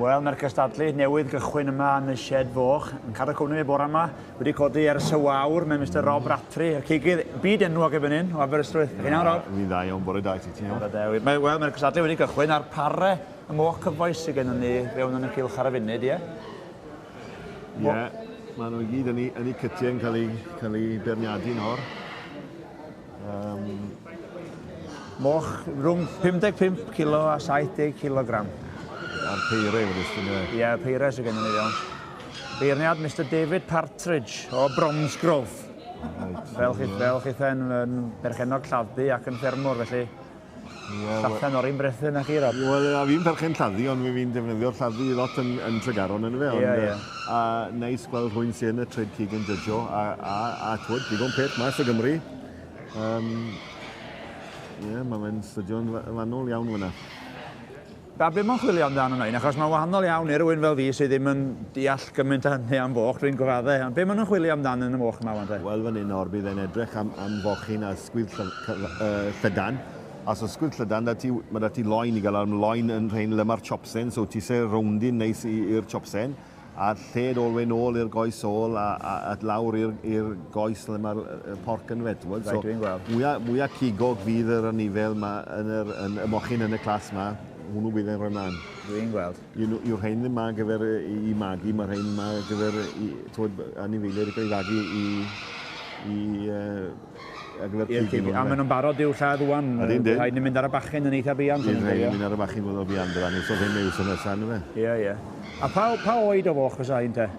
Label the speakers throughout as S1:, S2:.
S1: Wel, mae'r cystadlu newydd gychwyn yma yn y shed foch. Yn cadw cwmni fi bore yma. Wedi codi ers y wawr, mae Mr Rob Rattri. Y cigydd byd enwog efo hyn, o Aberystwyth. Chi'n iawn, Rob?
S2: Fi'n dda iawn, bore da i ti.
S1: Wel, mae'r cystadlu wedi gychwyn ar pare y moch cyfoes sydd gennym ni fewn yn y cilch ar y funud, ie?
S2: Ie, maen nhw gyd yn eu cytiau yn cael ei berniadu nawr.
S1: Moch rhwng 55 kilo a 70 kilogram.
S2: A'r peirau wedi ystod yna.
S1: Ie, peirau sydd gennym ni fewn. Beirniad Mr David Partridge o Bromsgrove. Fel chithen yn berchenog lladdu ac yn ffermwr, felly. Llathen o'r un brethin ac i, Rob.
S2: Wel, fi'n perchen lladdu, ond fi'n defnyddio'r lladdu lot yn Tregaron yn y fe. A neis gweld rhywun sy'n yn y Tred Cig yn jydjo. A twyd, digon peth mas o Gymru. Mae'n stydio'n fannol iawn fyna.
S1: A be mae'n chwilio amdano yna, achos mae'n wahanol iawn i rywun fel fi sydd ddim yn deall gymaint a hynny am foch, dwi'n gofadde. Be mae'n chwilio amdano yn y moch yma, wan?
S2: Wel, fan hyn o'r bydd e'n edrych am fochyn a sgwydd llydan. A so sgwydd llydan, mae da ti loen i gael am loen yn rhain le mae'r chopsen, so ti se rowndin neis i'r chopsen. A lled olwen ôl i'r goes ôl a lawr i'r goes le mae'r porc yn fedwyd. So, mwyaf cigog fydd yr anifel yn y mochyn yn y clas yma. Hwnnw bydd e'n rhoi mlaen.
S1: Dwi'n gweld.
S2: Yw'r rhain yma gyfer i magu, mae'r rhain yma gyfer anifeiliaid i gael ei fagu
S1: i'r cigog. A maen nhw'n barod i'w lladd wan. Rhaid ni'n mynd ar y bachyn yn eitha bian.
S2: Rhaid ni'n mynd ar y bachyn fod o bian dyna ni, so ddim mews yn ysaf yna fe.
S1: Ie. A pa oed o foch fysa hyn te?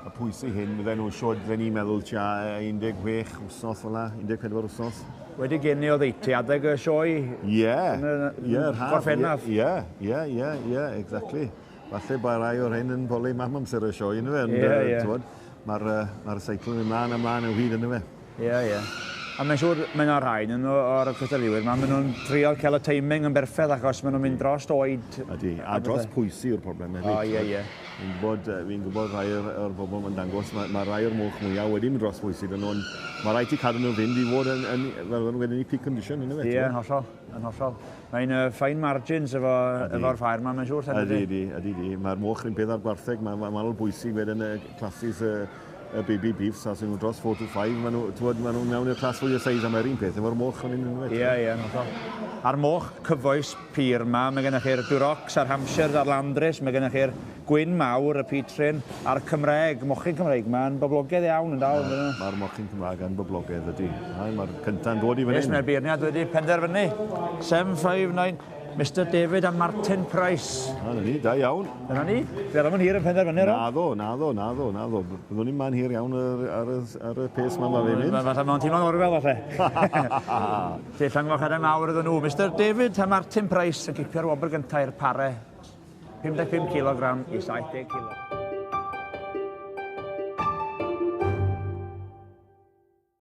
S2: Y pwysau hyn, bydden nhw'n siod fe ni'n meddwl tia 16 wsos o'la, 14 wsos.
S1: Wedi geni o ddeiti adeg y sioe? Gorffennaf?
S2: Ie, exactly. Falle bai rai o'r hyn yn boli mam amser y sioe yn y fe. Mae'r seicl yn ymlaen y hyd yn y fe.
S1: Ie. A mae'n siŵr mae'n o'r rhain o'r cystadliwyr. Mae'n nhw'n trio cael y teiming yn berffedd achos mae'n nhw'n mynd dros oed.
S2: Ydy, a dros pwysi yw'r problem.
S1: Ie.
S2: Fi'n gwybod rai o'r bobl yn dangos, mae rai o'r moch mwyaf wedi mynd dros pwysi. Mae rhaid i cadw nhw fynd i fod yn wedi peak condition yn y fe.
S1: Ie, yn hollol. Mae'n fine margins efo'r ffair yma, mae'n siŵr.
S2: Ydy. Mae'r moch yn peth ar gwartheg, mae'n manol bwysig wedyn y classes y baby beefs, a sy'n nhw dros 4 to 5, maen nhw'n mewn i'r clas fwy o seis am yr un peth, efo'r moch yn un yn
S1: Ie, a'r moch cyfoes pyr yma, mae gennych chi'r Durocs a'r Hampshires a'r Landris, mae gennych chi'r gwyn mawr, y Petryn, a'r Cymreg, mochyn Cymreg, mae'n boblogaidd iawn yn dal.
S2: Mae'r mochyn Cymreg yn boblogaidd ydy. Mae'r cynta'n dod i fyny.
S1: Mae'r beirniad wedi penderfynu. 759. Mr David a Martin Price.
S2: Dyna ni, da iawn.
S1: Dyna ni. Fe ddim yn hir yn penderfynu, ro?
S2: Naddo. Byddwn ni'n man hir iawn ar y pes yma fe mynd.
S1: Fatha mewn tîm o'n orfel, falle. Llang fochadau mawr ydyn nhw. Mr David a Martin Price yn cipio'r wobr gyntaf i'r pare. 55 kg i 70 kg.